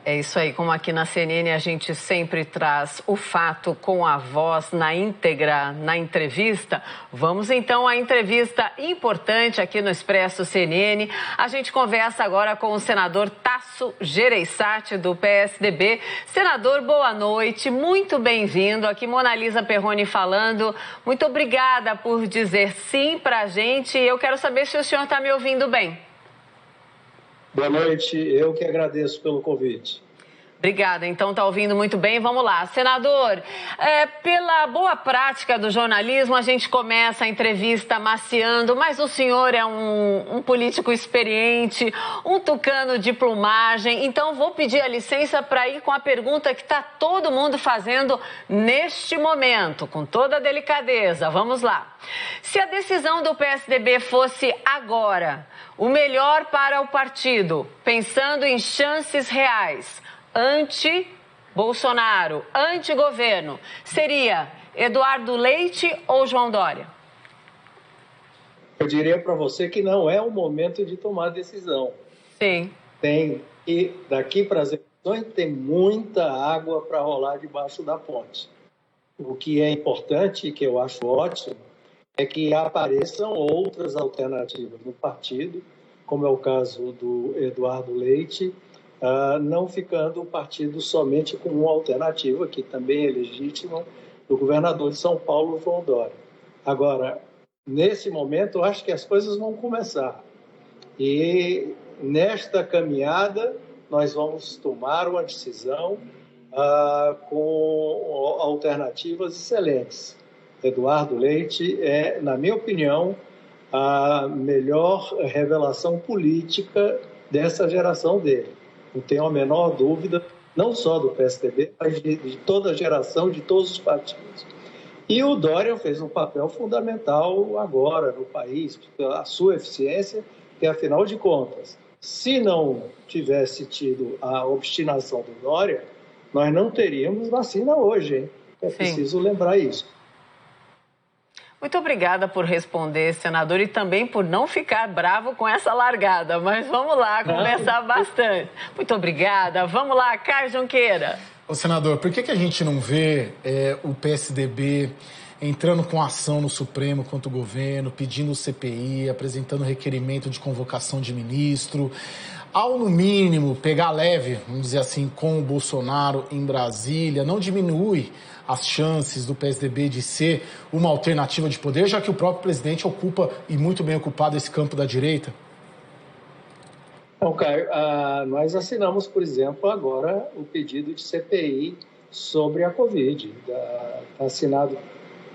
É isso aí, como aqui na CNN a gente sempre traz o fato com a voz na íntegra, na entrevista. Vamos então à entrevista importante aqui no Expresso CNN. A gente conversa agora com o senador Tasso Gereissati, do PSDB. Senador, boa noite, muito bem-vindo. Aqui Mona Lisa Perrone falando. Muito obrigada por dizer sim pra gente. Eu quero saber se o senhor está me ouvindo bem. Boa noite, eu que agradeço pelo convite. Obrigada, então está ouvindo muito bem. Vamos lá. Senador, pela boa prática do jornalismo, a gente começa a entrevista maciando, mas o senhor é um político experiente, um tucano de plumagem, então vou pedir a licença para ir com a pergunta que está todo mundo fazendo neste momento, com toda a delicadeza. Vamos lá. Se a decisão do PSDB fosse agora o melhor para o partido, pensando em chances reais, anti-Bolsonaro, anti-governo, seria Eduardo Leite ou João Dória? Eu diria para você que não é o momento de tomar decisão. Sim. E daqui para as eleições tem muita água para rolar debaixo da ponte. O que é importante, que eu acho ótimo, é que apareçam outras alternativas no partido, como é o caso do Eduardo Leite, não ficando o partido somente com uma alternativa, que também é legítima, do governador de São Paulo, João Dória. Agora, nesse momento, eu acho que as coisas vão começar. E nesta caminhada, nós vamos tomar uma decisão com alternativas excelentes. Eduardo Leite é, na minha opinião, a melhor revelação política dessa geração dele. Não tenho a menor dúvida, não só do PSDB, mas de toda a geração, de todos os partidos. E o Dória fez um papel fundamental agora no país, a sua eficiência, que afinal de contas, se não tivesse tido a obstinação do Dória, nós não teríamos vacina hoje, hein? É preciso lembrar isso. Muito obrigada por responder, senador, e também por não ficar bravo com essa largada. Mas vamos lá conversar bastante. Muito obrigada. Vamos lá, Caio Junqueira. Ô, senador, por que a gente não vê o PSDB entrando com ação no Supremo contra o governo, pedindo CPI, apresentando requerimento de convocação de ministro, ao no mínimo pegar leve, vamos dizer assim, com o Bolsonaro em Brasília, não diminui as chances do PSDB de ser uma alternativa de poder, já que o próprio presidente ocupa, e muito bem ocupado, esse campo da direita? Bom, Caio, nós assinamos, por exemplo, agora o pedido de CPI sobre a Covid. Está assinado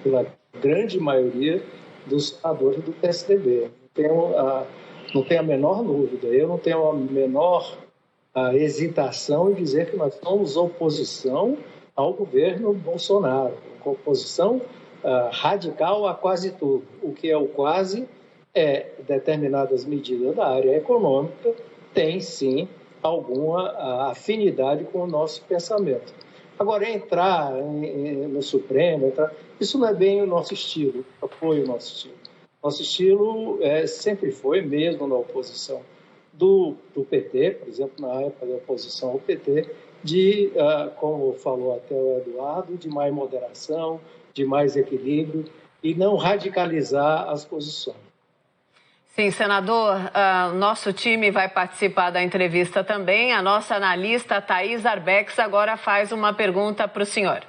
pela grande maioria dos senadores do PSDB. Não tenho a menor dúvida, eu não tenho a menor hesitação em dizer que nós somos oposição ao governo Bolsonaro, com oposição radical a quase tudo. O que é o quase é determinadas medidas da área econômica têm, sim, alguma afinidade com o nosso pensamento. Agora, entrar no Supremo, isso não é bem o nosso estilo, não foi o nosso estilo. Nosso estilo sempre foi, mesmo na oposição do PT, por exemplo, na época da oposição ao PT, como falou até o Eduardo, de mais moderação, de mais equilíbrio e não radicalizar as posições. Sim, senador, nosso time vai participar da entrevista também. A nossa analista, Thaís Arbex, agora faz uma pergunta para o senhor.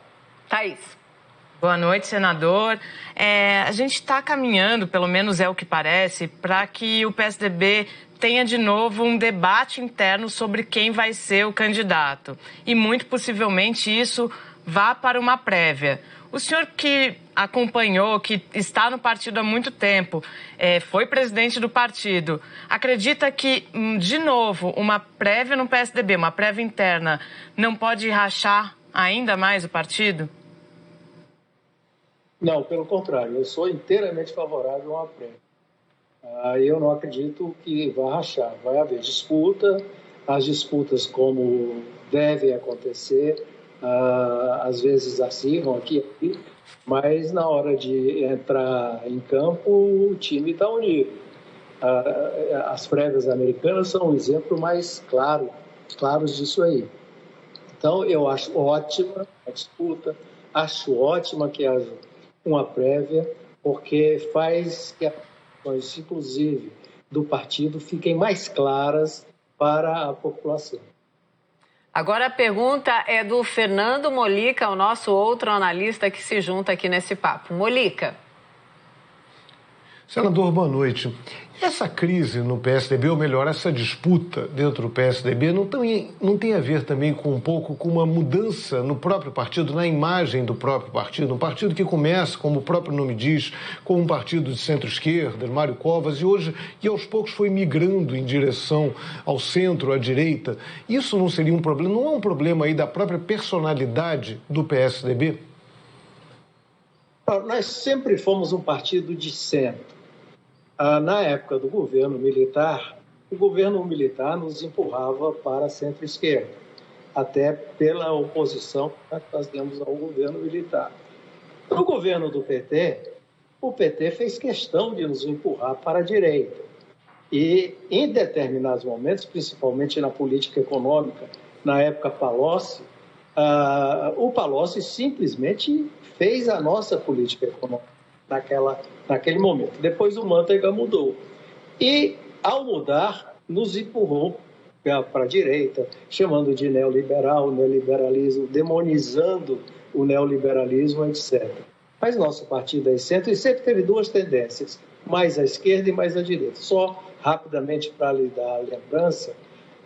Thaís. Boa noite, senador. A gente está caminhando, pelo menos é o que parece, para que o PSDB tenha de novo um debate interno sobre quem vai ser o candidato. E muito possivelmente isso vá para uma prévia. O senhor que acompanhou, que está no partido há muito tempo, foi presidente do partido, acredita que, de novo, uma prévia no PSDB, uma prévia interna, não pode rachar ainda mais o partido? Não, pelo contrário, eu sou inteiramente favorável a uma prévia. Eu não acredito que vai rachar. Vai haver disputa, as disputas como devem acontecer, às vezes acirram aqui, mas na hora de entrar em campo, o time está unido. As prévias americanas são um exemplo mais claros disso aí. Então, eu acho ótima a disputa, acho ótima que haja uma prévia, porque faz que as ações, inclusive, do partido fiquem mais claras para a população. Agora a pergunta é do Fernando Molica, o nosso outro analista que se junta aqui nesse papo. Molica. Senador, boa noite. Essa crise no PSDB, ou melhor, essa disputa dentro do PSDB, não tem a ver também com um pouco com uma mudança no próprio partido, na imagem do próprio partido? Um partido que começa, como o próprio nome diz, como um partido de centro-esquerda, Mário Covas, e hoje, e aos poucos, foi migrando em direção ao centro, à direita. Isso não seria um problema? Não é um problema aí da própria personalidade do PSDB? Nós sempre fomos um partido de centro. Na época do governo militar, o governo militar nos empurrava para a centro-esquerda, até pela oposição que nós fazíamos ao governo militar. No governo do PT, o PT fez questão de nos empurrar para a direita. E, em determinados momentos, principalmente na política econômica, na época Palocci, o Palocci simplesmente fez a nossa política econômica naquele momento. Depois o Manteiga mudou. E, ao mudar, nos empurrou para a direita, chamando de neoliberal, neoliberalismo, demonizando o neoliberalismo, etc. Mas nosso partido é centro e sempre teve duas tendências, mais à esquerda e mais à direita. Só, rapidamente, para lhe dar a lembrança,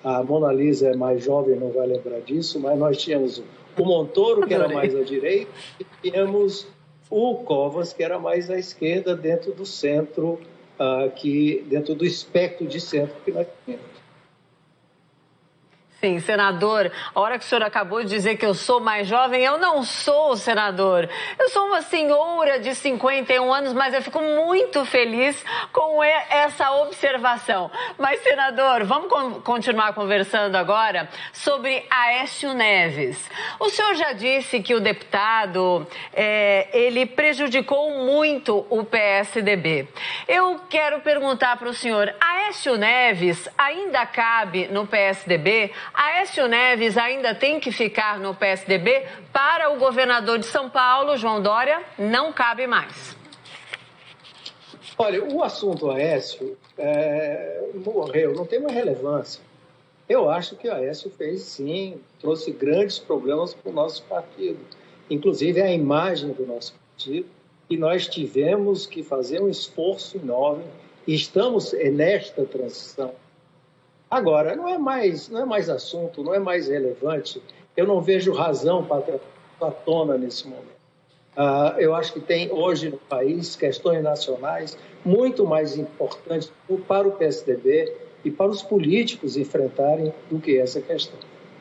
a Mona Lisa é mais jovem, não vai lembrar disso, mas nós tínhamos o Montoro, que era mais à direita, e tínhamos o Covas, que era mais à esquerda, dentro do centro, dentro do espectro de centro que nós tínhamos. Sim, senador, a hora que o senhor acabou de dizer que eu sou mais jovem, eu não sou, senador. Eu sou uma senhora de 51 anos, mas eu fico muito feliz com essa observação. Mas, senador, vamos continuar conversando agora sobre Aécio Neves. O senhor já disse que o deputado, ele prejudicou muito o PSDB. Eu quero perguntar para o senhor, Aécio Neves ainda cabe no PSDB? Aécio Neves ainda tem que ficar no PSDB? Para o governador de São Paulo, João Dória, não cabe mais. Olha, o assunto Aécio morreu, não tem mais relevância. Eu acho que o Aécio fez, sim, trouxe grandes problemas para o nosso partido, inclusive a imagem do nosso partido, e nós tivemos que fazer um esforço enorme e estamos nesta transição. Agora, não é mais assunto, não é mais relevante. Eu não vejo razão para trazer à tona nesse momento. Eu acho que tem hoje no país questões nacionais muito mais importantes para o PSDB e para os políticos enfrentarem do que essa questão.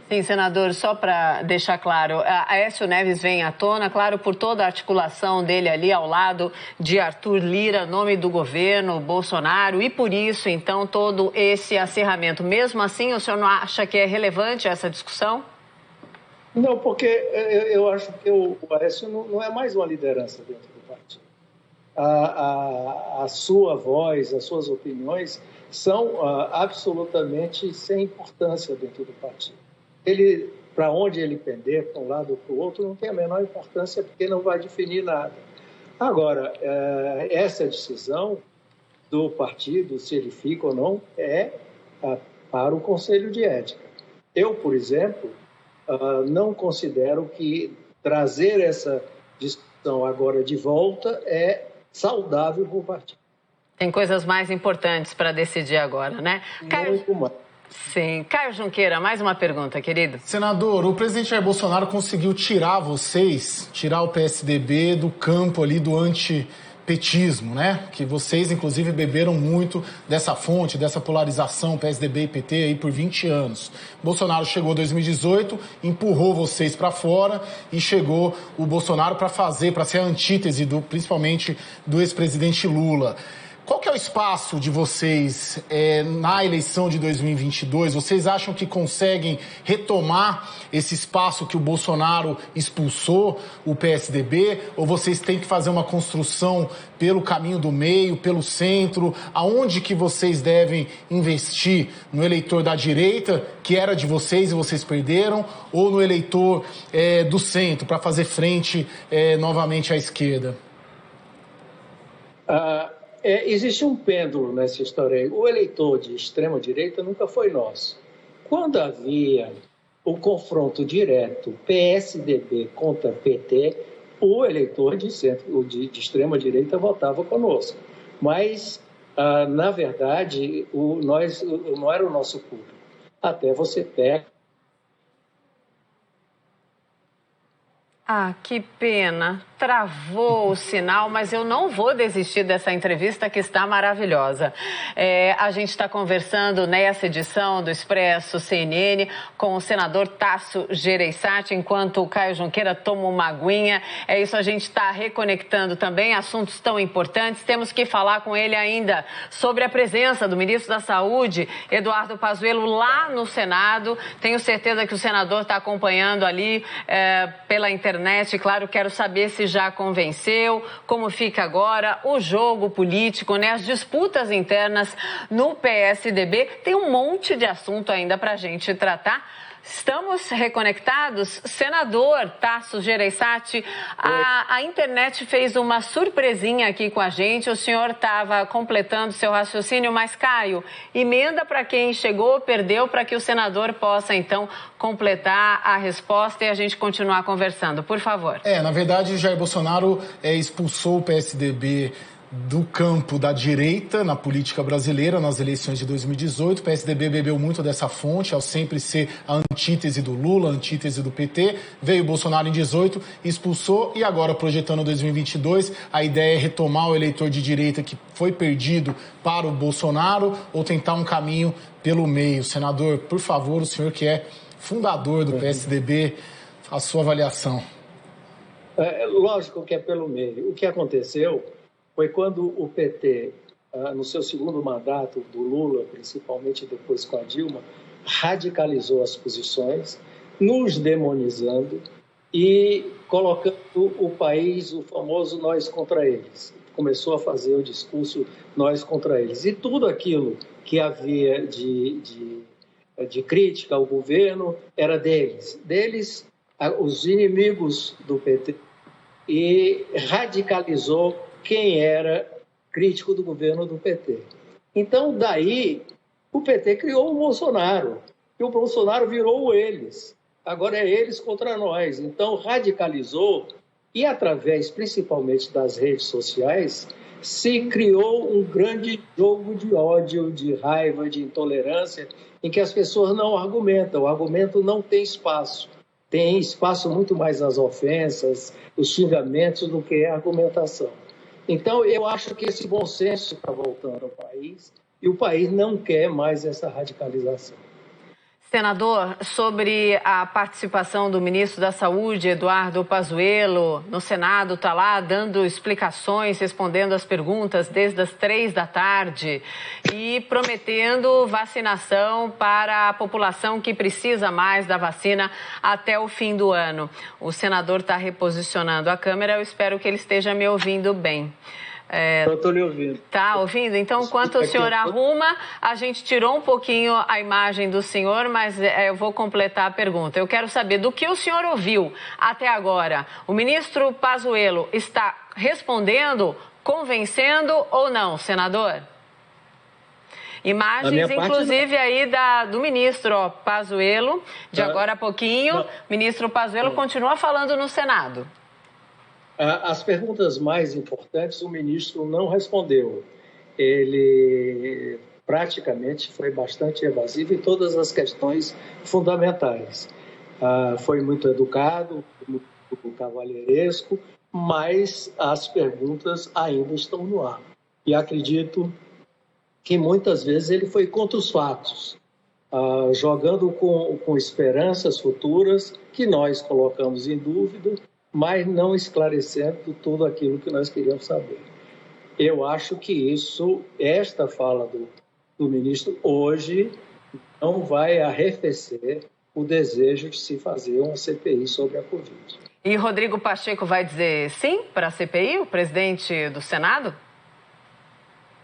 Sim, senador, só para deixar claro, Aécio Neves vem à tona, claro, por toda a articulação dele ali ao lado de Arthur Lira, nome do governo Bolsonaro, e por isso, então, todo esse acirramento. Mesmo assim, o senhor não acha que é relevante essa discussão? Não, porque eu acho que o Aécio não é mais uma liderança dentro do partido. A sua voz, as suas opiniões são absolutamente sem importância dentro do partido. Ele, para onde ele pender, para um lado ou para o outro, não tem a menor importância, porque não vai definir nada. Agora, essa decisão do partido, se ele fica ou não, é para o Conselho de Ética. Eu, por exemplo, não considero que trazer essa discussão agora de volta é saudável para o partido. Tem coisas mais importantes para decidir agora, né? Muito mais. Sim. Caio Junqueira, mais uma pergunta, querido. Senador, o presidente Jair Bolsonaro conseguiu tirar o PSDB do campo ali do antipetismo, né? Que vocês, inclusive, beberam muito dessa fonte, dessa polarização PSDB e PT aí por 20 anos. Bolsonaro chegou em 2018, empurrou vocês para fora e chegou o Bolsonaro para ser a antítese, principalmente do ex-presidente Lula. Qual que é o espaço de vocês na eleição de 2022? Vocês acham que conseguem retomar esse espaço que o Bolsonaro expulsou, o PSDB? Ou vocês têm que fazer uma construção pelo caminho do meio, pelo centro? Aonde que vocês devem investir? No eleitor da direita, que era de vocês e vocês perderam? Ou no eleitor do centro, para fazer frente novamente à esquerda? Existe um pêndulo nessa história aí. O eleitor de extrema-direita nunca foi nosso. Quando havia o confronto direto PSDB contra PT, o eleitor de extrema-direita votava conosco. Mas, na verdade, não era o nosso público. Até você pega. Que pena. Travou o sinal, mas eu não vou desistir dessa entrevista que está maravilhosa. A gente está conversando nessa edição do Expresso CNN com o senador Tasso Gereissati, enquanto o Caio Junqueira toma uma aguinha. É isso, a gente está reconectando também assuntos tão importantes. Temos que falar com ele ainda sobre a presença do ministro da Saúde, Eduardo Pazuello, lá no Senado. Tenho certeza que o senador está acompanhando ali pela internet. Claro, quero saber se já convenceu, como fica agora o jogo político, né? As disputas internas no PSDB. Tem um monte de assunto ainda para a gente tratar. Estamos reconectados? Senador Tasso Gereissati, a internet fez uma surpresinha aqui com a gente. O senhor estava completando seu raciocínio, mas, Caio, emenda para quem chegou, perdeu, para que o senador possa, então, completar a resposta e a gente continuar conversando. Por favor. Na verdade, Jair Bolsonaro expulsou o PSDB do campo da direita na política brasileira nas eleições de 2018. O PSDB bebeu muito dessa fonte, ao sempre ser a antítese do Lula, a antítese do PT. Veio o Bolsonaro em 2018, expulsou, e agora, projetando 2022, a ideia é retomar o eleitor de direita que foi perdido para o Bolsonaro ou tentar um caminho pelo meio. Senador, por favor, o senhor que é fundador do PSDB, a sua avaliação. Lógico que é pelo meio. O que aconteceu foi quando o PT, no seu segundo mandato do Lula, principalmente depois com a Dilma, radicalizou as posições, nos demonizando e colocando o país, o famoso nós contra eles. Começou a fazer o discurso nós contra eles. E tudo aquilo que havia de crítica ao governo era deles. Os inimigos do PT, e radicalizou quem era crítico do governo do PT. Então, daí, o PT criou o Bolsonaro, e o Bolsonaro virou eles. Agora é eles contra nós. Então, radicalizou, e através, principalmente, das redes sociais, se criou um grande jogo de ódio, de raiva, de intolerância, em que as pessoas não argumentam. O argumento não tem espaço. Tem espaço muito mais as ofensas, os xingamentos, do que a argumentação. Então, eu acho que esse bom senso está voltando ao país e o país não quer mais essa radicalização. Senador, sobre a participação do ministro da Saúde, Eduardo Pazuello, no Senado, está lá dando explicações, respondendo as perguntas desde as 15h e prometendo vacinação para a população que precisa mais da vacina até o fim do ano. O senador está reposicionando a câmera, eu espero que ele esteja me ouvindo bem. Eu estou lhe ouvindo. Está ouvindo? Então, enquanto o senhor arruma, a gente tirou um pouquinho a imagem do senhor, mas eu vou completar a pergunta. Eu quero saber do que o senhor ouviu até agora. O ministro Pazuello está respondendo, convencendo ou não, senador? Imagens, inclusive, aí do ministro Pazuello, de agora a pouquinho. O ministro Pazuello continua falando no Senado. As perguntas mais importantes o ministro não respondeu. Ele praticamente foi bastante evasivo em todas as questões fundamentais. Foi muito educado, muito cavalheiresco, mas as perguntas ainda estão no ar. E acredito que muitas vezes ele foi contra os fatos, jogando com esperanças futuras que nós colocamos em dúvida, mas não esclarecendo tudo aquilo que nós queríamos saber. eu acho que esta fala do ministro hoje não vai arrefecer o desejo de se fazer uma CPI sobre a Covid. E Rodrigo Pacheco vai dizer sim para a CPI, o presidente do Senado?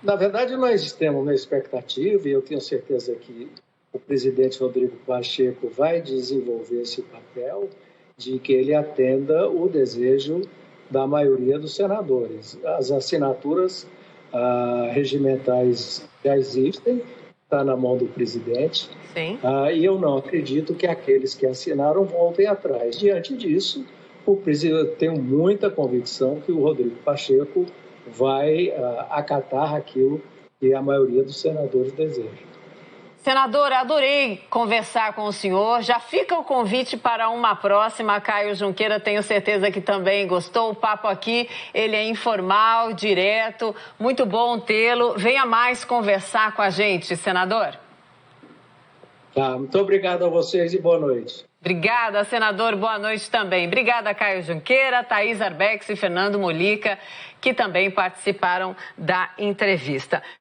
Na verdade, nós temos uma expectativa, e eu tenho certeza que o presidente Rodrigo Pacheco vai desenvolver esse papel de que ele atenda o desejo da maioria dos senadores. As assinaturas regimentais já existem, está na mão do presidente. Sim. E eu não acredito que aqueles que assinaram voltem atrás. Diante disso, o presidente tem muita convicção que o Rodrigo Pacheco vai acatar aquilo que a maioria dos senadores deseja. Senador, adorei conversar com o senhor. Já fica o convite para uma próxima. Caio Junqueira, tenho certeza que também gostou. O papo aqui, ele é informal, direto. Muito bom tê-lo. Venha mais conversar com a gente, senador. Tá, muito obrigado a vocês e boa noite. Obrigada, senador. Boa noite também. Obrigada, Caio Junqueira, Thaís Arbex e Fernando Molica, que também participaram da entrevista.